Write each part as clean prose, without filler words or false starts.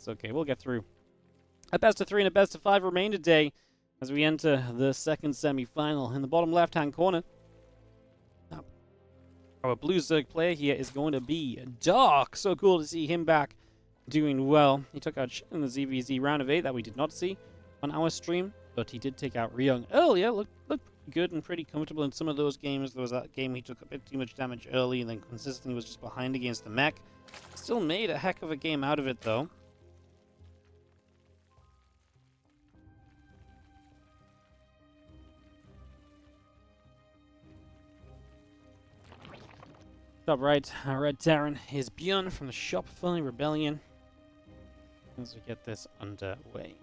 That's okay. We'll get through. A best of 3 and a best of 5 remain today as we enter the second semi-final. In the bottom left-hand corner, our blue Zerg player here is going to be Dark. So cool to see him back doing well. He took out Shin in the ZvT round of 8 that we did not see on our stream, but he did take out ByuN earlier. Looked good and pretty comfortable in some of those games. There was that game he took a bit too much damage early and then consistently was just behind against the mech. Still made a heck of a game out of it, though. Top right, our Red Terran is ByuN from the Shopify Rebellion as we get this underway.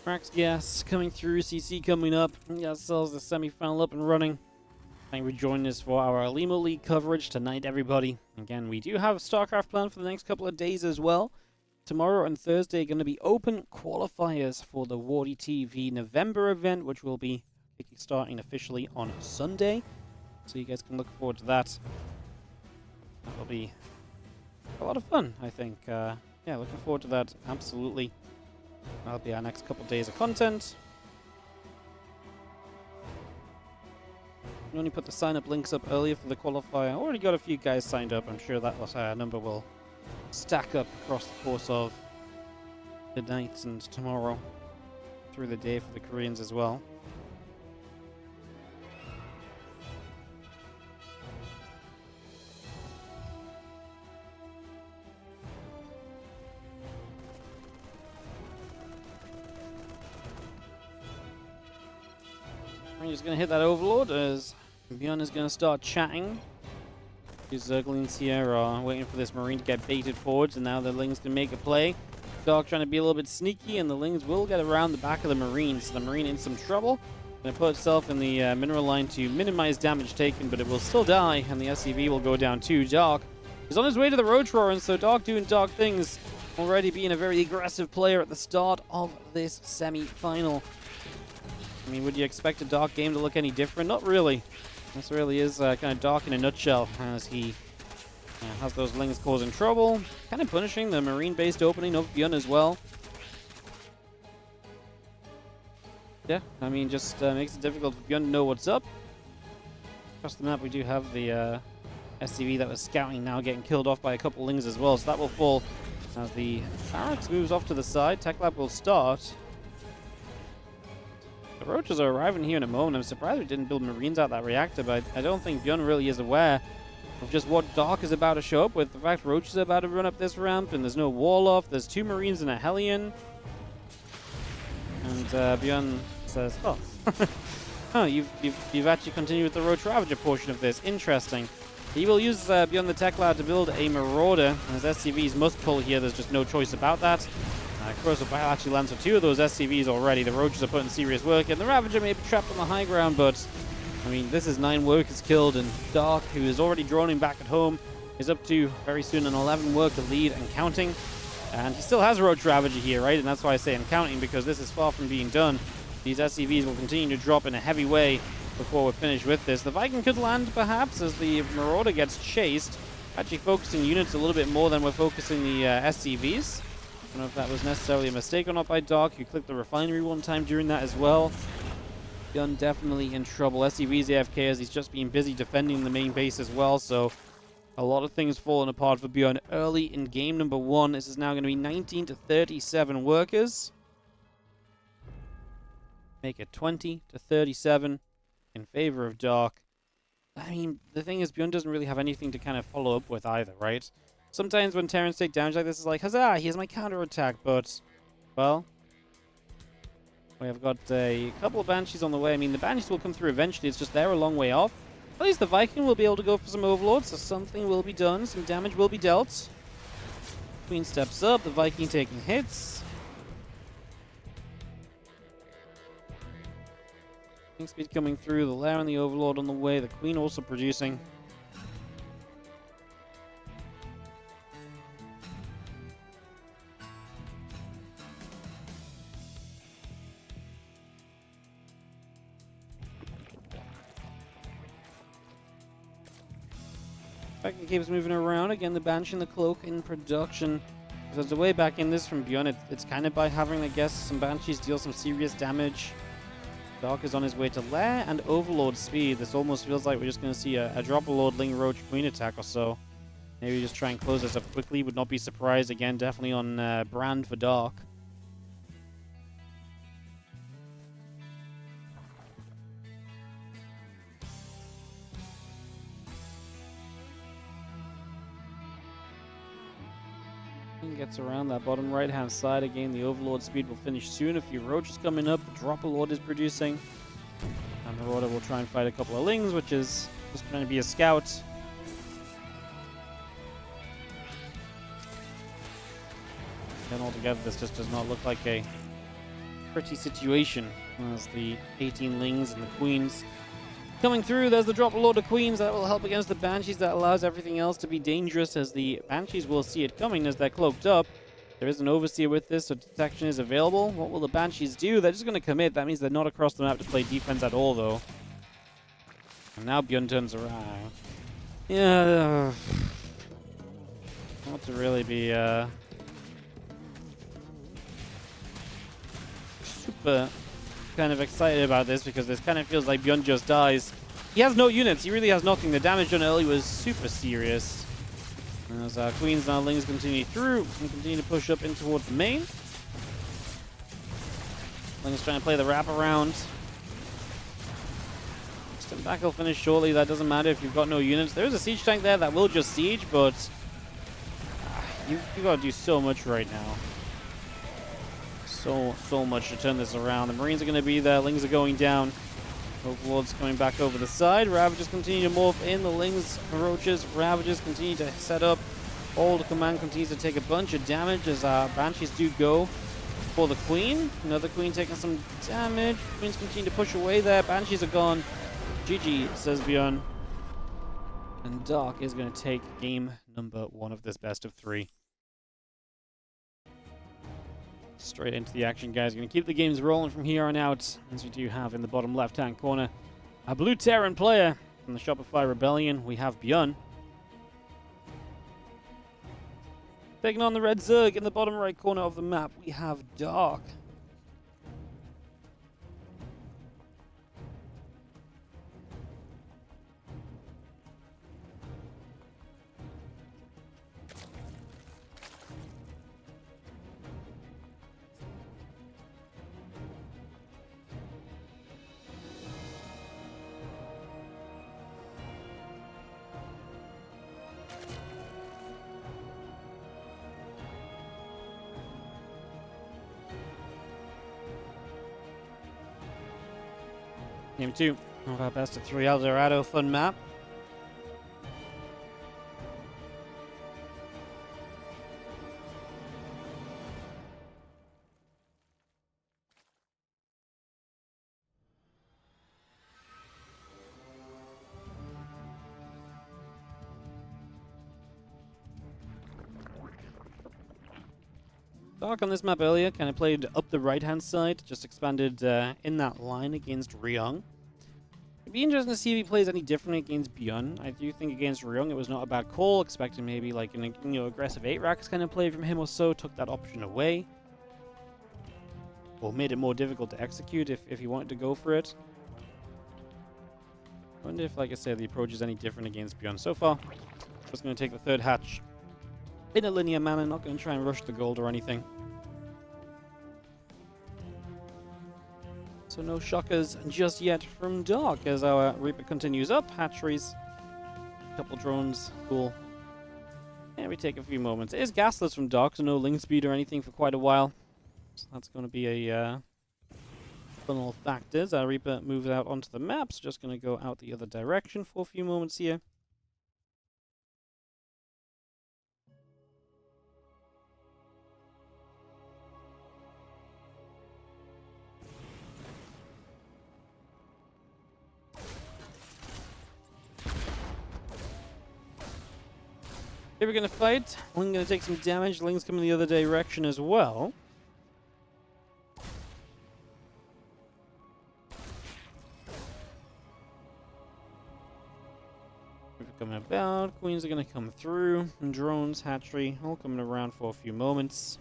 Max Gas coming through, CC coming up. We got ourselves the semi-final up and running. Thank you for joining us for our Olimoleague coverage tonight, everybody. Again, we do have StarCraft planned for the next couple of days as well. Tomorrow and Thursday are going to be open qualifiers for the WardiTV November event, which will be starting officially on Sunday. So you guys can look forward to that. That'll be a lot of fun, I think. Yeah, looking forward to that, absolutely. That'll be our next couple of days of content. We only put the sign-up links up earlier for the qualifier. Already got a few guys signed up. I'm sure that number will stack up across the course of tonight and tomorrow through the day for the Koreans as well. I'm just going to hit that Overlord as ByuN is going to start chatting. These Zerglings here are waiting for this Marine to get baited forwards, and now the Lings can make a play. Dark trying to be a little bit sneaky, and the Lings will get around the back of the Marine, so the Marine in some trouble. Going to put itself in the mineral line to minimize damage taken, but it will still die, and the SCV will go down too. Dark is on his way to the Roach Roar, and so Dark doing Dark things, already being a very aggressive player at the start of this semi-final. I mean, would you expect a Dark game to look any different? Not really. This really is kind of Dark in a nutshell, as he has those Lings causing trouble. Kind of punishing the Marine-based opening of ByuN as well. Yeah, I mean, just makes it difficult for ByuN to know what's up. Across the map, we do have the SCV that was scouting now getting killed off by a couple Lings as well, so that will fall as the Barracks moves off to the side. Tech Lab will start. The Roaches are arriving here in a moment. I'm surprised we didn't build Marines out that reactor, but I don't think ByuN really is aware of just what Dark is about to show up with. The fact Roaches are about to run up this ramp, and there's no wall off. There's 2 Marines and a Hellion. And ByuN says, oh, oh, you've actually continued with the Roach Ravager portion of this. Interesting. He will use ByuN the Tech Lab to build a Marauder. As SCVs must pull here, there's just no choice about that. Corrosive Bile actually lands for 2 of those SCVs already. The Roaches are putting serious work, and the Ravager may be trapped on the high ground, but I mean, this is 9 workers killed, and Dark, who is already droning back at home, is up to very soon an 11 worker lead and counting. And he still has a Roach Ravager here, right? And that's why I say I'm counting, because this is far from being done. These SCVs will continue to drop in a heavy way before we're finished with this. The Viking could land, perhaps, as the Marauder gets chased. Actually focusing units a little bit more than we're focusing the SCVs. I don't know if that was necessarily a mistake or not by Dark, who clicked the refinery one time during that as well. ByuN definitely in trouble. SCV's AFK as he's just been busy defending the main base as well, so a lot of things falling apart for ByuN early in game number 1. This is now going to be 19 to 37 workers. Make it 20 to 37 in favor of Dark. I mean, the thing is, ByuN doesn't really have anything to kind of follow up with either, right? Sometimes when Terrans take damage like this, it's like, huzzah, here's my counterattack, but, well, we have got a couple of Banshees on the way. I mean, the Banshees will come through eventually, it's just they're a long way off. At least the Viking will be able to go for some overlords, so something will be done, some damage will be dealt. Queen steps up, the Viking taking hits. King speed coming through, the Lair and the Overlord on the way, the Queen also producing. Viking keeps moving around. Again, the Banshee and the Cloak in production. There's a way back in this from ByuN. It's kind of by having, I guess, some Banshees deal some serious damage. Dark is on his way to Lair and Overlord speed. This almost feels like we're just going to see a Drop-a-Lord Ling Roach Queen attack or so. Maybe just try and close this up quickly. Would not be surprised. Again, definitely on brand for Dark. Gets around that bottom right-hand side again. The Overlord speed will finish soon. A few Roaches coming up. The Drop-a-Lord is producing. And Marauder will try and fight a couple of Lings, which is just trying to be a scout. And altogether, this just does not look like a pretty situation. As the 18 Lings and the Queens coming through. There's the Drop-a-Lord of Queens. That will help against the Banshees. That allows everything else to be dangerous, as the Banshees will see it coming as they're cloaked up. There is an Overseer with this, so detection is available. What will the Banshees do? They're just going to commit. That means they're not across the map to play defense at all, though. And now ByuN turns around. Yeah. Not to really be super kind of excited about this, because this kind of feels like ByuN just dies. He has no units. He really has nothing. The damage done early was super serious. As our Queens and our Lings continue through and continue to push up in towards the main. Lings trying to play the wraparound. Step back will finish shortly. That doesn't matter if you've got no units. There is a siege tank there that will just siege, but you got to do so much right now. So much to turn this around. The Marines are going to be there. Lings are going down. Overlord's coming back over the side. Ravagers continue to morph in. The Lings, Roaches, Ravagers continue to set up. Old Command continues to take a bunch of damage as Banshees do go for the Queen. Another Queen taking some damage. Queens continue to push away there. Banshees are gone. GG, says ByuN. And Dark is going to take game number 1 of this best of 3. Straight into the action, guys. Going to keep the games rolling from here on out, as we do have in the bottom left-hand corner a blue Terran player from the Shopify Rebellion. We have ByuN taking on the red Zerg. In the bottom right corner of the map, we have Dark. Game 2 of our best of 3 El Dorado fun map. Dark on this map earlier kind of played up the right-hand side, just expanded in that line against Ryong. It'd be interesting to see if he plays any different against ByuN. I do think against Ryong it was not a bad call, expecting maybe like an aggressive 8-racks kind of play from him or so, took that option away. Or made it more difficult to execute if he wanted to go for it. I wonder if, like I said, the approach is any different against ByuN. So far, just going to take the third hatch in a linear manner, not going to try and rush the gold or anything. So no shockers just yet from Dark as our Reaper continues up. Hatcheries, a couple drones, cool. And we take a few moments. It is gasless from Dark, so no Ling speed or anything for quite a while. So that's going to be a funnel factors. Our Reaper moves out onto the map, so just going to go out the other direction for a few moments here. Here we're going to fight. Ling going to take some damage. Ling's coming the other direction as well. Coming about. Queens are going to come through. And drones, hatchery, all coming around for a few moments.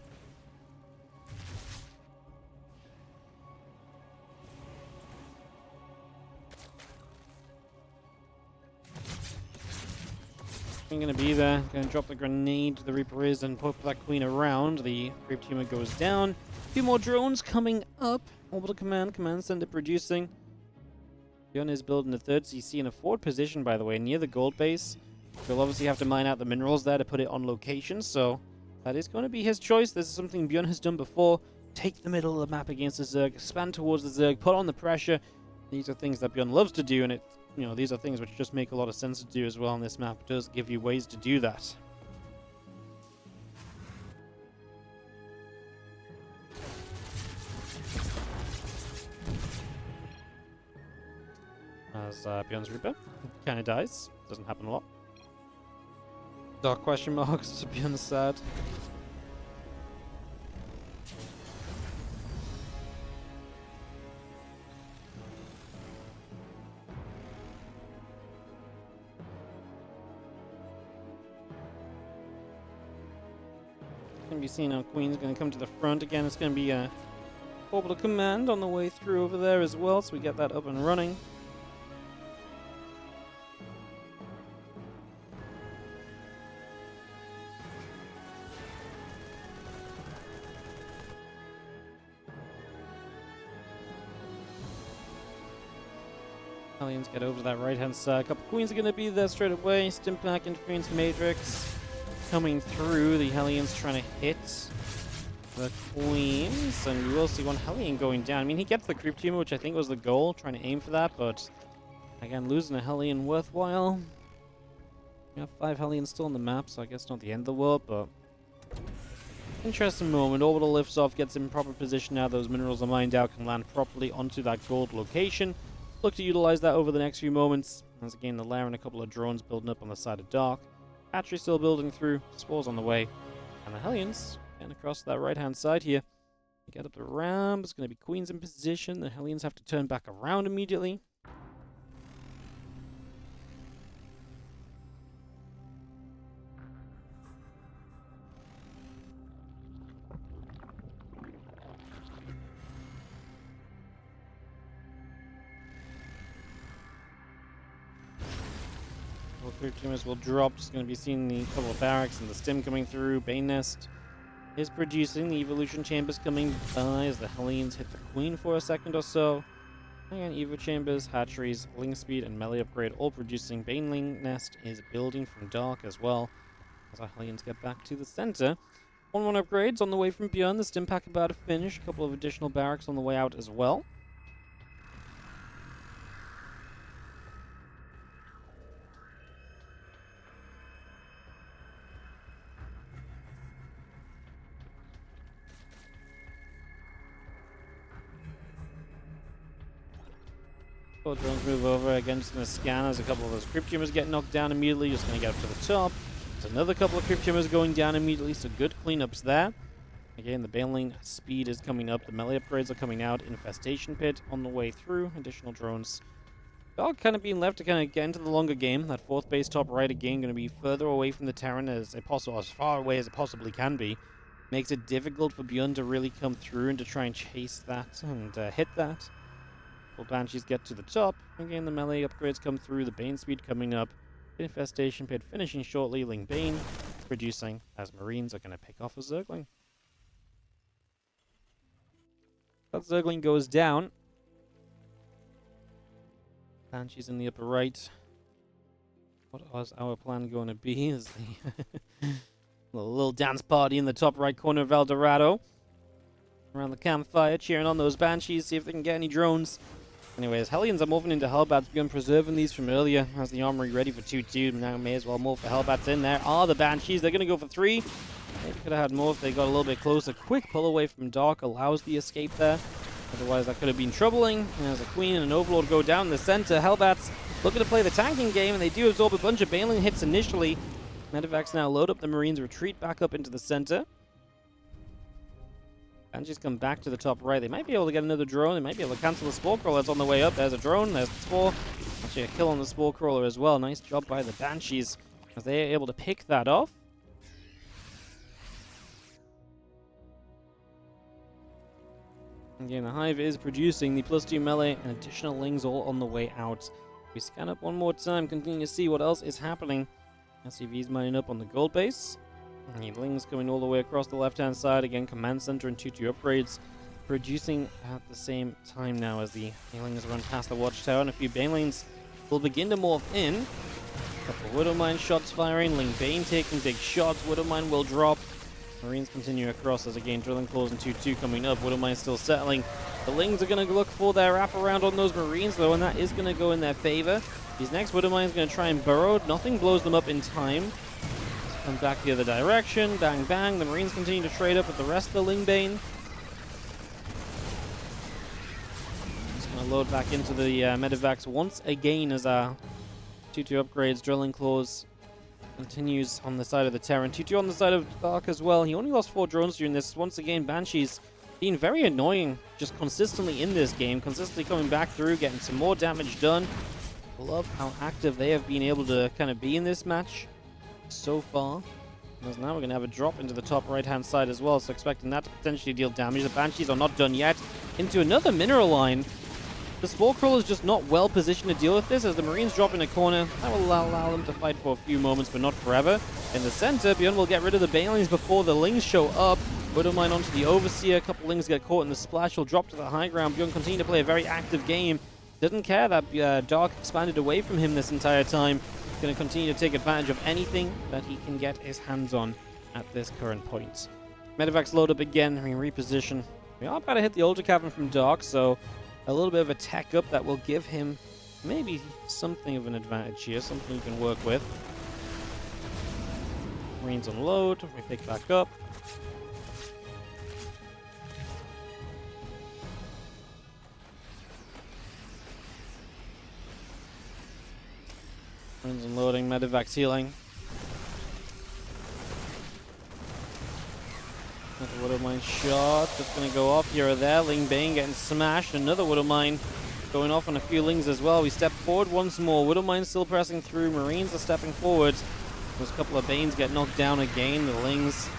I'm going to be there. Going to drop the grenade. The Reaper is and pop that queen around. The creep tumor goes down. A few more drones coming up. Orbital command. Command center producing. ByuN is building a third CC in a forward position, by the way, near the gold base. We'll obviously have to mine out the minerals there to put it on location, so that is going to be his choice. This is something ByuN has done before. Take the middle of the map against the Zerg, expand towards the Zerg, put on the pressure. These are things that ByuN loves to do, and these are things which just make a lot of sense to do as well on this map. It does give you ways to do that. As ByuN's Reaper kind of dies. Doesn't happen a lot. Dark question marks, to be honest, sad. Can be seen on Queen's going to come to the front again. It's going to be a orbital command on the way through over there as well, so we get that up and running. Hellions get over to that right-hand side. A couple Queens are going to be there straight away. Stimpack, Interference, Matrix coming through. The Hellions trying to hit the Queens. And we will see one Hellion going down. I mean, he gets the creep tumor, which I think was the goal. Trying to aim for that, but again, losing a Hellion worthwhile. We have 5 Hellions still on the map, so I guess not the end of the world, but interesting moment. Orbital lifts off, gets in proper position now. Those minerals are mined out, can land properly onto that gold location. Look to utilize that over the next few moments. As again, the lair and a couple of drones building up on the side of Dark. Hatchery still building through. Spores on the way. And the Hellions getting across that right-hand side here. Get up the ramp. It's going to be Queens in position. The Hellions have to turn back around immediately. Creep tumors will drop. Just going to be seeing the couple of barracks and the stim coming through. Bane Nest is producing. The evolution chambers coming by as the Hellions hit the Queen for a second or so. And Evo chambers, hatcheries, Ling speed, and melee upgrade all producing. Baneling Nest is building from Dark as well as our Hellions get back to the center. 1-1 upgrades on the way from ByuN. The stim pack about to finish. A couple of additional barracks on the way out as well. Drones move over again, just going to scan as a couple of those creep tumors get knocked down immediately. Just going to get up to the top. There's another couple of creep tumors going down immediately, so good cleanups there. Again, the Baneling speed is coming up. The melee upgrades are coming out. Infestation pit on the way through. Additional drones. Dog kind of being left to kind of get into the longer game. That fourth base top right again going to be further away from the Terran as far away as it possibly can be. Makes it difficult for ByuN to really come through and to try and chase that and hit that. Banshees get to the top. Again, the melee upgrades come through. The Bane speed coming up. Infestation pit finishing shortly. Ling Bane producing as Marines are going to pick off a Zergling. That Zergling goes down. Banshees in the upper right. What was our plan going to be? Is the little dance party in the top right corner of El Dorado. around the campfire, cheering on those Banshees, see if they can get any drones. Anyways, Hellions are moving into Hellbats, ByuN preserving these from earlier. Has the armory ready for 2-2. Now may as well move for Hellbats in there. Are the Banshees. They're going to go for 3. Maybe could have had more if they got a little bit closer. Quick pull away from Dark allows the escape there. Otherwise, that could have been troubling. There's a Queen and an Overlord go down in the center. Hellbats looking to play the tanking game, and they do absorb a bunch of Baneling hits initially. Medivacs now load up the Marines, retreat back up into the center. Banshees come back to the top right. They might be able to get another drone. They might be able to cancel the Spore Crawler that's on the way up. There's a drone. There's the Spore. Actually, a kill on the Spore Crawler as well. Nice job by the Banshees as they are able to pick that off. Again, the Hive is producing the +2 melee and additional Lings all on the way out. We scan up one more time, continue to see what else is happening. SCV's mining up on the gold base. And Lings coming all the way across the left-hand side. Again, Command Center and 2-2 upgrades producing at the same time now as the Banelings run past the Watchtower. And a few Banelings will begin to morph in. A couple Widowmine shots firing. Ling Bane taking big shots. Widowmine will drop. Marines continue across as again Drilling Claws and 2-2 coming up. Widowmine still settling. The Lings are going to look for their wraparound on those Marines though, and that is going to go in their favor. These next Widowmine is going to try and burrow. Nothing blows them up in time. Come back the other direction. Bang, bang. The Marines continue to trade up with the rest of the Ling Bane. Just going to load back into the Medivacs once again as our 2-2 upgrades. Drilling Claws continues on the side of the Terran. 2-2 on the side of Dark as well. He only lost 4 drones during this. Once again, Banshees being very annoying just consistently in this game. Consistently coming back through, getting some more damage done. Love how active they have been able to kind of be in this match so far. Because now we're going to have a drop into the top right-hand side as well, so expecting that to potentially deal damage. The Banshees are not done yet. Into another mineral line. The Spore Crawler is just not well positioned to deal with this as the Marines drop in a corner. That will allow them to fight for a few moments, but not forever. In the center, ByuN will get rid of the Banelings before the Lings show up. Widowmine onto the Overseer. A couple Lings get caught in the splash. He'll drop to the high ground. ByuN continue to play a very active game. Didn't care that Dark expanded away from him this entire time. Going to continue to take advantage of anything that he can get his hands on at this current point. Medivacs load up again, reposition. We are about to hit the Ultra Cavern from Dark, so a little bit of a tech up that will give him maybe something of an advantage here, something he can work with. Marines unload, we pick back up. Marines unloading, Medivacs healing. Another Widowmine shot, just going to go off here or there. Ling Bane getting smashed. Another Widowmine going off on a few Lings as well. We step forward once more. Widowmine still pressing through. Marines are stepping forward. Those couple of Banes get knocked down again. The Lings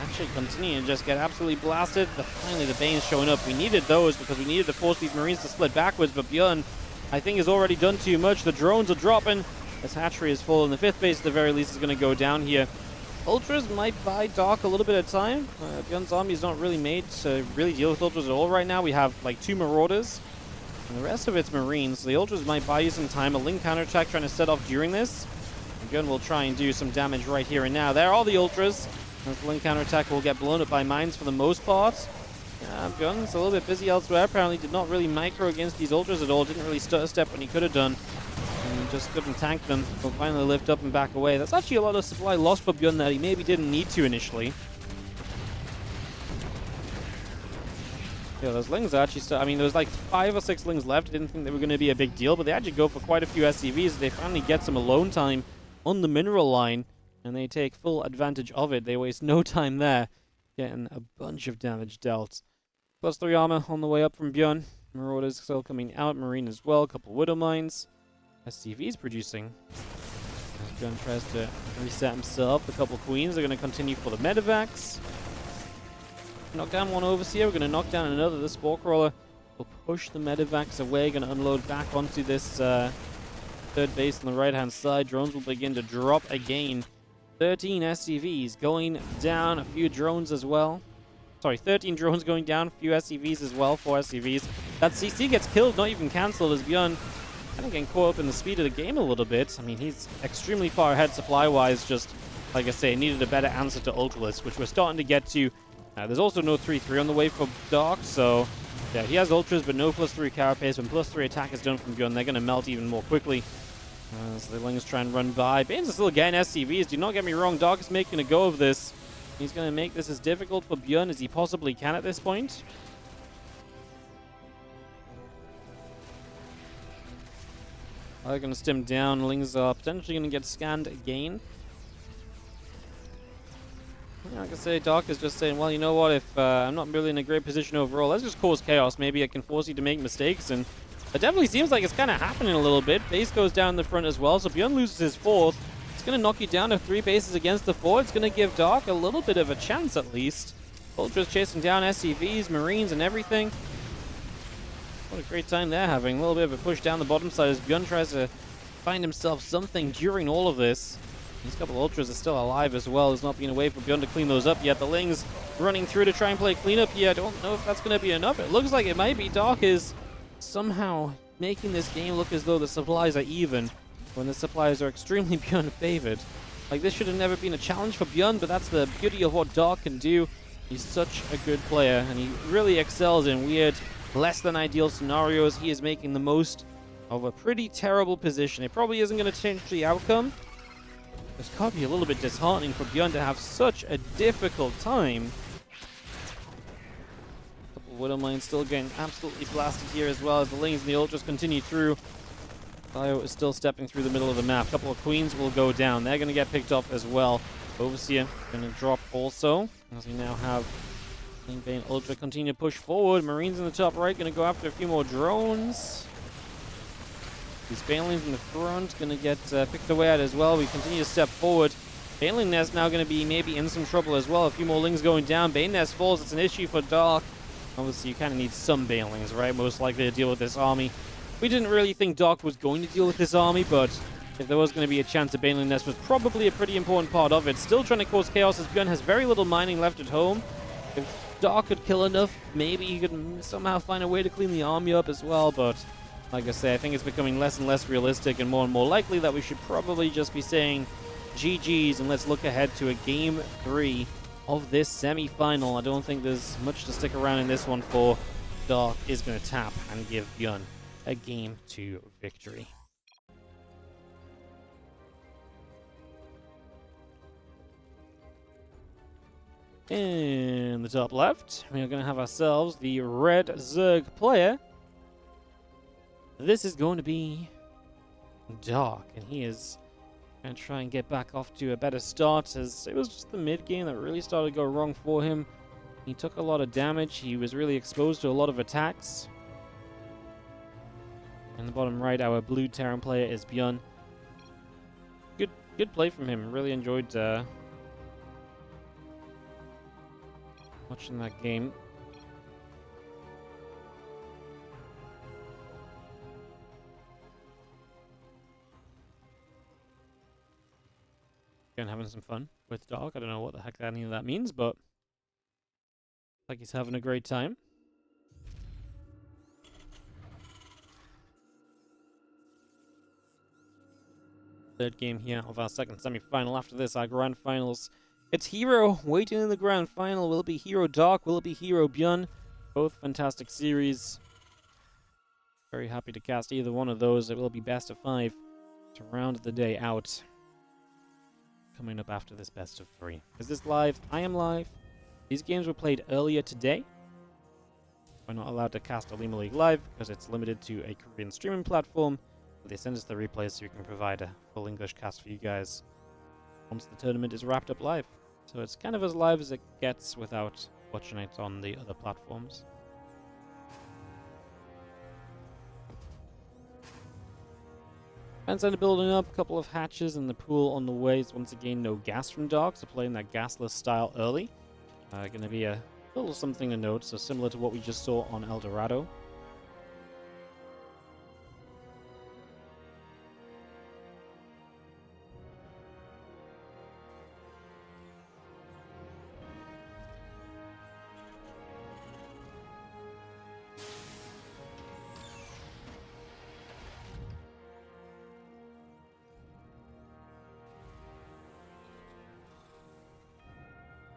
actually continue to just get absolutely blasted. Finally, the Banes showing up. We needed those because we needed to force these Marines to split backwards, but ByuN, I think, has already done too much. The drones are dropping. This hatchery is full, and the 5th base at the very least is going to go down here. Ultras might buy Dark a little bit of time. ByuN's army is not really made to really deal with Ultras at all right now. We have like 2 Marauders, and the rest of it's Marines. So the Ultras might buy you some time. A Ling counterattack trying to set off during this. And ByuN will try and do some damage right here and now. There are the Ultras. And the Ling counterattack will get blown up by mines for the most part. ByuN's a little bit busy elsewhere. Apparently did not really micro against these Ultras at all. Didn't really stutter step when he could have done. And just couldn't tank them. Will finally lift up and back away. That's actually a lot of supply lost for ByuN that he maybe didn't need to initially. Yeah, those Lings actually I mean, there was like 5 or 6 Lings left. I didn't think they were going to be a big deal, but they actually go for quite a few SCVs. They finally get some alone time on the mineral line, and they take full advantage of it. They waste no time there, getting a bunch of damage dealt. +3 armor on the way up from ByuN. Marauders still coming out. Marine as well. A couple Widowmines. SCV's producing. As ByuN tries to reset himself. A couple Queens are going to continue for the Medivacs. Knock down one Overseer. We're going to knock down another. The Spore Crawler will push the Medivacs away. Going to unload back onto this 3rd base on the right-hand side. Drones will begin to drop again. 13 SCVs going down. A few drones as well. Sorry, 13 drones going down. A few SCVs as well. 4 SCVs. That CC gets killed, not even cancelled, as ByuN kind of getting caught up in the speed of the game a little bit. I mean, he's extremely far ahead supply-wise. Just, like I say, needed a better answer to Ultralisk, which we're starting to get to There's also no 3-3 on the way for Dark, so yeah, he has ultras, but no +3 carapace. When +3 attack is done from ByuN, they're going to melt even more quickly. As the Lings try and run by. ByuN's still getting SCVs. Do not get me wrong, Dark is making a go of this. He's going to make this as difficult for ByuN as he possibly can at this point. They're going to stim down. Lings are potentially going to get scanned again. Like I say, Dark is just saying, well, you know what, if I'm not really in a great position overall, let's just cause chaos. Maybe I can force you to make mistakes, and it definitely seems like it's kind of happening a little bit. Base goes down in the front as well, so ByuN loses his 4th. It's going to knock you down to 3 bases against the 4. It's going to give Dark a little bit of a chance, at least. Ultra's chasing down SCVs, Marines, and everything. What a great time they're having. A little bit of a push down the bottom side as ByuN tries to find himself something during all of this. These couple ultras are still alive as well. There's not been a way for ByuN to clean those up yet. The Lings running through to try and play cleanup here. I don't know if that's going to be enough. It looks like it might be. Dark is somehow making this game look as though the supplies are even, when the supplies are extremely ByuN favored. Like, this should have never been a challenge for ByuN, but that's the beauty of what Dark can do. He's such a good player, and he really excels in weird, less than ideal scenarios. He is making the most of a pretty terrible position. It probably isn't going to change the outcome. It's got to be a little bit disheartening for ByuN to have such a difficult time. A couple of Widow Mines still getting absolutely blasted here as well as the Lings and the Ultras continue through. Bio is still stepping through the middle of the map. A couple of Queens will go down. They're going to get picked off as well. Overseer going to drop also, as we now have Bane Ultra continue to push forward. Marines in the top right going to go after a few more drones. These Banelings in the front going to get picked away at as well. We continue to step forward. Baneling Nest now going to be maybe in some trouble as well. A few more Lings going down. Bane Nest falls. It's an issue for Dark. Obviously, you kind of need some Banelings, right? Most likely to deal with this army. We didn't really think Dark was going to deal with this army, but if there was going to be a chance, a Baneling Nest was probably a pretty important part of it. Still trying to cause chaos as ByuN has very little mining left at home. If Dark could kill enough, maybe he could somehow find a way to clean the army up as well, but like I say, I think it's becoming less and less realistic and more likely that we should probably just be saying GG's and let's look ahead to a Game 3 of this semi-final. I don't think there's much to stick around in this one for. Dark is going to tap and give ByuN a Game 2 victory. In the top left, we are going to have ourselves the red Zerg player. This is going to be Dark, and he is going to try and get back off to a better start, as it was just the mid game that really started to go wrong for him. He took a lot of damage. He was really exposed to a lot of attacks. In the bottom right, our blue Terran player is ByuN. Good play from him. Really enjoyed watching that game. And having some fun with Dark. I don't know what the heck any of that means, but like he's having a great time. Third game here of our second semi-final. After this, our grand finals. It's Hero waiting in the grand final. Will it be Hero Dark? Will it be Hero ByuN? Both fantastic series. Very happy to cast either one of those. It will be best of 5 to round the day out. Coming up after this best of 3. Is this live? I am live. These games were played earlier today. We're not allowed to cast Olimoleague live because it's limited to a Korean streaming platform. But they send us the replays so we can provide a full English cast for you guys once the tournament is wrapped up live. So it's kind of as live as it gets without watching it on the other platforms. Fans are building up, a couple of hatches in the pool on the way. Once again, no gas from Dark, so playing that gasless style early. Going to be a little something to note, so similar to what we just saw on El Dorado.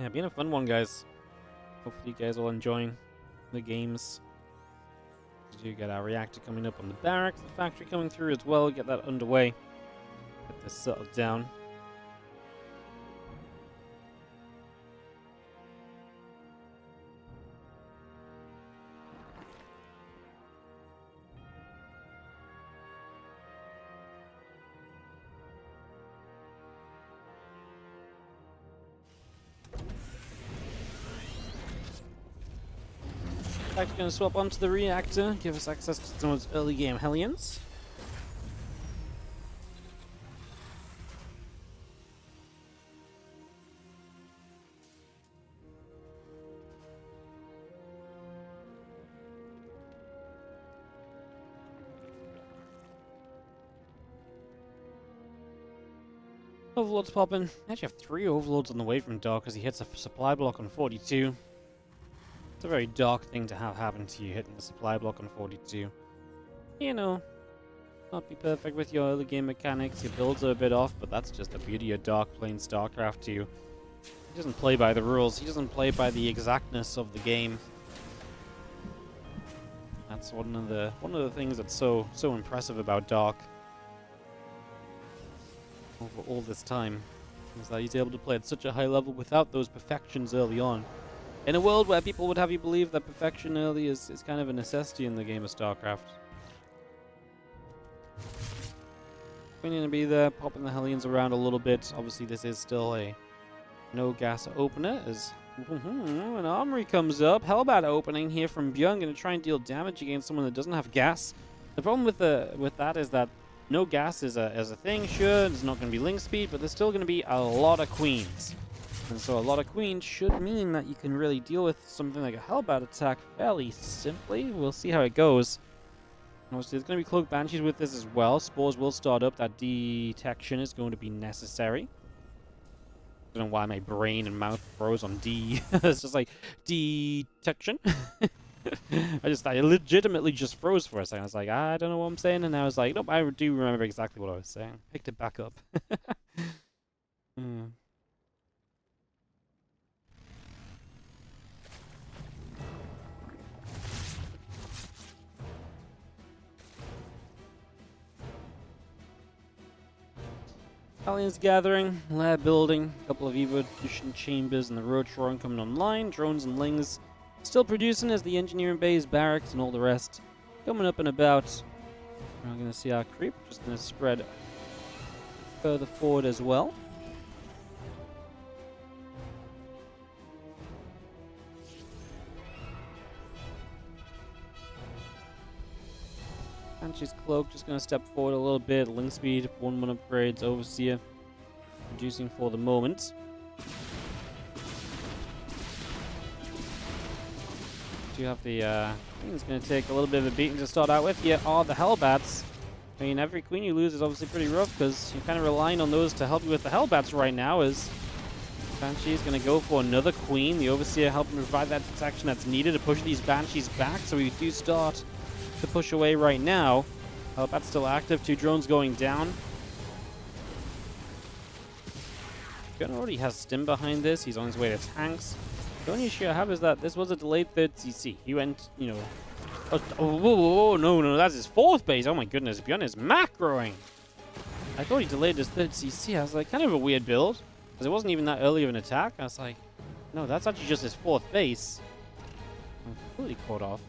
Yeah, being a fun one, guys. Hopefully you guys are enjoying the games. We do get our reactor coming up on the barracks, the factory coming through as well. Get that underway. Get this settled down. Going to swap onto the reactor, give us access to some of those early game Hellions. Overlord's popping. I actually have 3 overlords on the way from Dark as he hits a supply block on 42. It's a very dark thing to have happen to you, hitting the supply block on 42. You know, not be perfect with your early game mechanics, your builds are a bit off, but that's just the beauty of Dark playing StarCraft 2. He doesn't play by the rules, he doesn't play by the exactness of the game. That's one of the things that's so impressive about Dark over all this time, is that he's able to play at such a high level without those perfections early on. In a world where people would have you believe that perfection early is kind of a necessity in the game of StarCraft. We're going to be there, popping the Hellions around a little bit. Obviously, this is still a no-gas opener, as an armory comes up. Hellbat opening here from ByuN, going to try and deal damage against someone that doesn't have gas. The problem with that is that no gas is a thing, sure, it's not going to be link speed, but there's still going to be a lot of queens. And so a lot of queens should mean that you can really deal with something like a Hellbat attack fairly simply. We'll see how it goes. Obviously, there's going to be Cloak Banshees with this as well. Spores will start up. That detection is going to be necessary. I don't know why my brain and mouth froze on D. It's just like, detection. I legitimately just froze for a second. I was like, I don't know what I'm saying. And I was like, nope, I do remember exactly what I was saying. Picked it back up. Hellions gathering, lab building, a couple of evolution chambers and the Rotron coming online, drones and lings still producing as the engineering base, barracks, and all the rest coming up and about. We're going to see our creep, just going to spread further forward as well. Banshee's Cloak just going to step forward a little bit. Link speed, 1 upgrades, Overseer, reducing for the moment. Do have the, I think it's going to take a little bit of a beating to start out with. Here are the Hellbats. I mean, every queen you lose is obviously pretty rough because you're kind of relying on those to help you with the Hellbats right now. As Banshee's going to go for another queen. The Overseer helping provide that protection that's needed to push these Banshees back. So we do start to push away right now. Hellbat's still active. 2 drones going down. ByuN already has Stim behind this. He's on his way to tanks. The only issue I have is that this was a delayed 3rd CC. He went, you know... Oh, no, that's his 4th base. Oh my goodness, ByuN is macroing. I thought he delayed his 3rd CC. I was like, kind of a weird build. Because it wasn't even that early of an attack. I was like, no, that's actually just his 4th base. I'm completely caught off.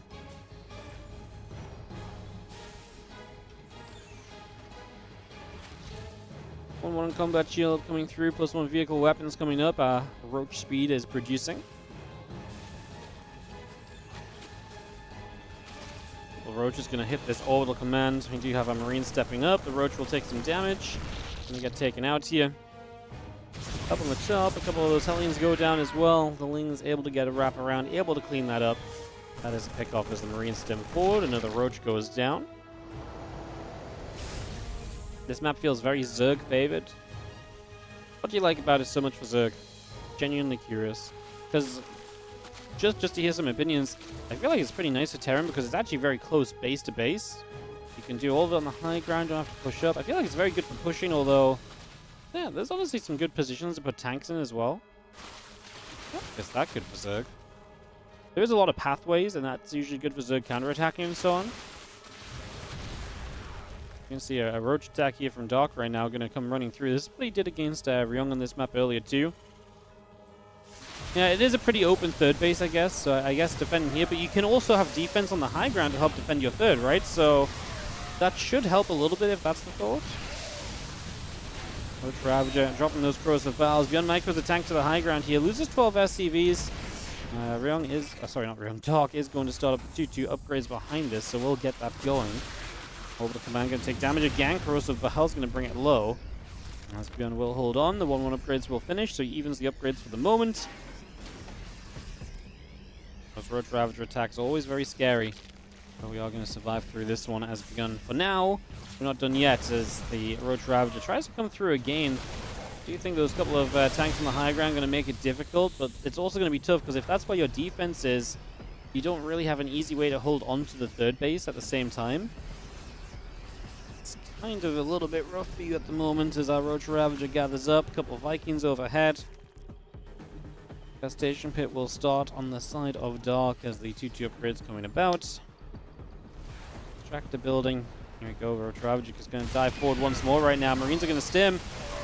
One combat shield coming through, +1 vehicle weapons coming up. Roach speed is producing. The Roach is going to hit this orbital command. We do have a Marine stepping up. The Roach will take some damage. Going to get taken out here. Up on the top, a couple of those Hellions go down as well. The Ling's able to get a wrap around, able to clean that up. That is a pick off as the Marine stem forward. Another Roach goes down. This map feels very Zerg favored. What do you like about it so much for Zerg? Genuinely curious. Because just to hear some opinions, I feel like it's pretty nice for Terran because it's actually very close base to base. You can do all of it on the high ground, don't have to push up. I feel like it's very good for pushing, although, yeah, there's obviously some good positions to put tanks in as well. I guess that good for Zerg. There is a lot of pathways, and that's usually good for Zerg counterattacking and so on. You can see a roach attack here from Dark right now, going to come running through. This is what he did against ByuN on this map earlier too. Yeah, it is a pretty open third base, I guess. So I guess defending here, but you can also have defense on the high ground to help defend your third, right? So that should help a little bit if that's the thought. Roach Ravager dropping those corrosive valves. ByuN micros a tank to the high ground here. Loses 12 SCVs. ByuN is, sorry, not ByuN. Dark is going to start up 2-2 upgrades behind this, so we'll get that going. Orbital Command going to take damage again. Corrosive Valve's going to bring it low. As ByuN will hold on. The 1-1 upgrades will finish, so he evens the upgrades for the moment. Those Roach Ravager attacks are always very scary. But we are going to survive through this one as ByuN. For now, we're not done yet as the Roach Ravager tries to come through again. Do you think those couple of tanks on the high ground are going to make it difficult? But it's also going to be tough because if that's where your defense is, you don't really have an easy way to hold on to the third base at the same time. It's kind of a little bit rough for you at the moment as our Roach Ravager gathers up. A couple of Vikings overhead. Infestation Pit will start on the side of Dark as the 2-2 upgrades coming about. Tractor building. Here we go. Roach Ravager is going to dive forward once more right now. Marines are going to stim.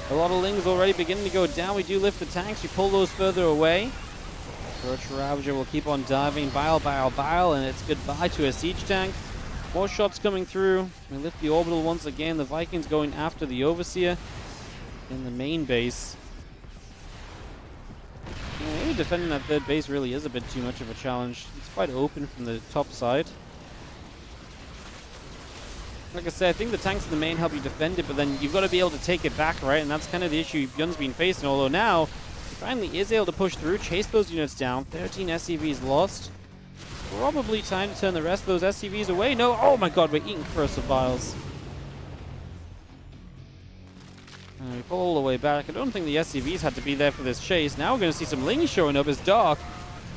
A lot of Lings already beginning to go down. We do lift the tanks. We pull those further away. Roach Ravager will keep on diving. Bile, and it's goodbye to a siege tank. More shots coming through. We lift the orbital once again. The Vikings going after the Overseer in the main base. Yeah, maybe defending that third base really is a bit too much of a challenge. It's quite open from the top side. Like I said, I think the tanks in the main help you defend it, but then you've got to be able to take it back, right? And that's kind of the issue ByuN's been facing, although now he finally is able to push through, chase those units down. 13 SCVs lost. Probably time to turn the rest of those SCVs away. No, oh my god, we're eating corrosive vials. We pull all the way back. I don't think the SCVs had to be there for this chase. Now we're going to see some Lings showing up as Dark.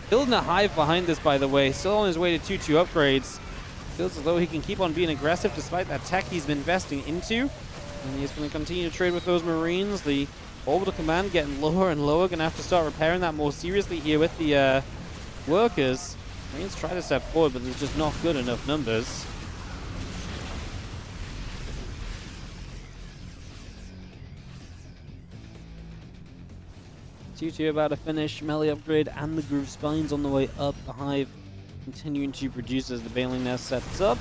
Building a hive behind this, by the way. Still on his way to 2-2 upgrades. Feels as though he can keep on being aggressive despite that tech he's been investing into. And he's going to continue to trade with those Marines. The Orbital Command getting lower and lower. Going to have to start repairing that more seriously here with the workers. Marines try to step forward, but there's just not good enough numbers. ByuN about to finish. Melee upgrade and the Groove Spines on the way up. The Hive continuing to produce as the Baneling Nest sets up.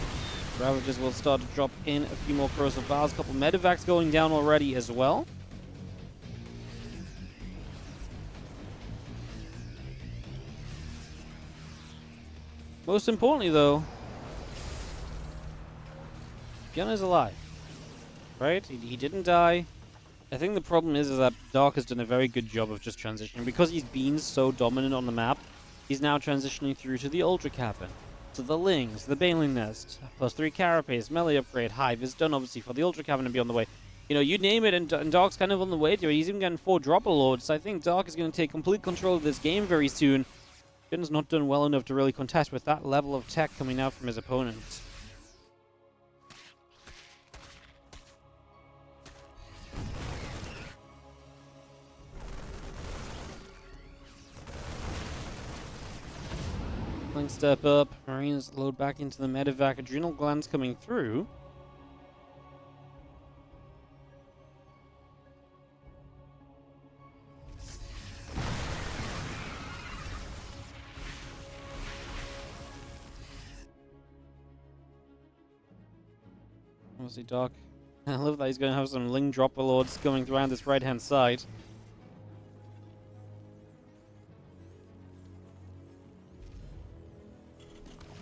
Ravagers will start to drop in a few more corrosive vials. A couple medevacs going down already as well. Most importantly, though, ByuN is alive, right? He didn't die. I think the problem is that Dark has done a very good job of just transitioning. Because he's been so dominant on the map, he's now transitioning through to the Ultra Cavern, to the Lings, the Baneling Nest, +3 Carapace, melee upgrade, Hive is done obviously for the Ultra Cavern to be on the way. You know, you name it, and Dark's kind of on the way to it. He's even getting 4 Dropper Lords, so I think Dark is going to take complete control of this game very soon. ByuN's not done well enough to really contest with that level of tech coming out from his opponents. Lings step up, Marines load back into the medevac, Adrenal Glands coming through. Obviously, Dark. I love that he's going to have some Ling Dropper Lords coming around this right-hand side.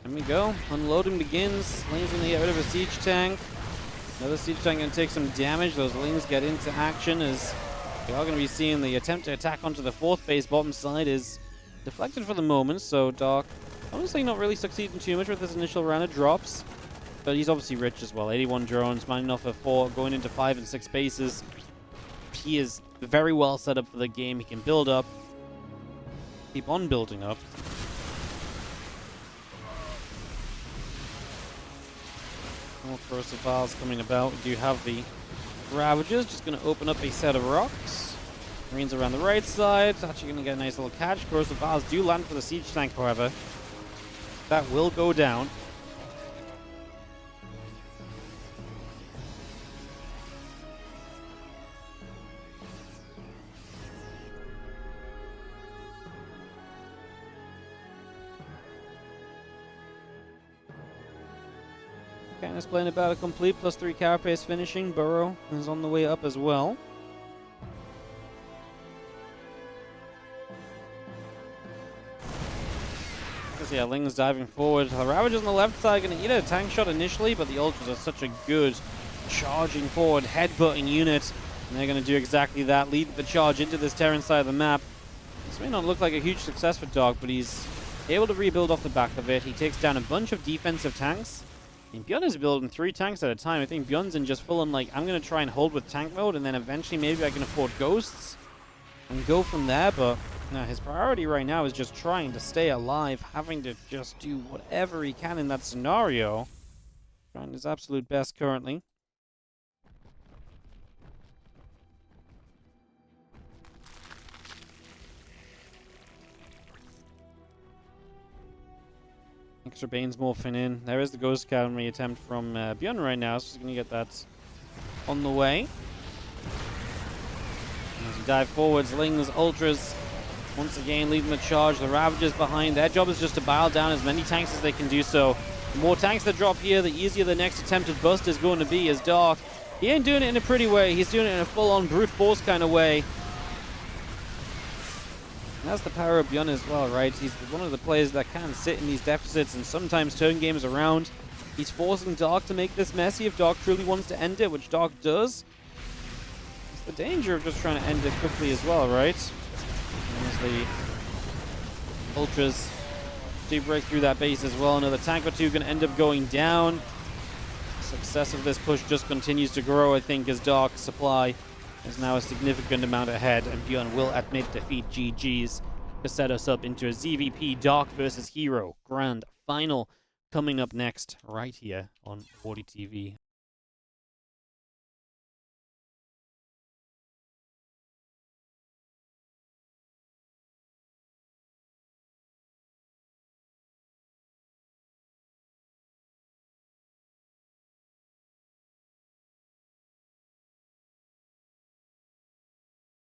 There we go. Unloading begins. Ling's going to get rid of a siege tank. Another siege tank going to take some damage. Those Lings get into action as we are going to be seeing the attempt to attack onto the 4th base bottom side is deflected for the moment. So Dark, honestly, not really succeeding too much with this initial round of drops. But he's obviously rich as well. 81 drones, mining off of 4, going into 5 and 6 bases. He is very well set up for the game. He can build up. Keep on building up. More corrosive vials coming about. We do have the Ravagers. Just going to open up a set of rocks. Marines around the right side. Actually going to get a nice little catch. Corrosive vials do land for the siege tank, however. That will go down. Candace playing about a complete +3 carapace finishing. Burrow is on the way up as well. Yeah, Ling's diving forward. The Ravagers on the left side going to eat a tank shot initially, but the Ultras are such a good charging forward, headbutting unit. And they're going to do exactly that, lead the charge into this Terran side of the map. This may not look like a huge success for Dog, but he's able to rebuild off the back of it. He takes down a bunch of defensive tanks. And ByuN is building 3 tanks at a time. I think ByuN's in just full on, like, I'm going to try and hold with tank mode, and then eventually maybe I can afford ghosts and go from there. But no, his priority right now is just trying to stay alive, having to just do whatever he can in that scenario. Trying his absolute best currently. Extra Bane's morphing in. There is the Ghost Academy attempt from ByuN right now, so he's going to get that on the way. As he dive forwards, Lings, Ultras, once again leading the charge. The Ravagers behind. Their job is just to bile down as many tanks as they can do so. The more tanks that drop here, the easier the next attempted bust is going to be, as Dark, he ain't doing it in a pretty way. He's doing it in a full-on brute force kind of way. And that's the power of ByuN as well, right? He's one of the players that can sit in these deficits and sometimes turn games around. He's forcing Dark to make this messy if Dark truly wants to end it, which Dark does. It's the danger of just trying to end it quickly as well, right? As the Ultras do break through that base as well. Another tank or two going to end up going down. The success of this push just continues to grow, I think, as Dark's supply is now a significant amount ahead, and ByuN will admit defeat. GG's to set us up into a ZvP Dark versus Hero Grand Final coming up next right here on WardiTV.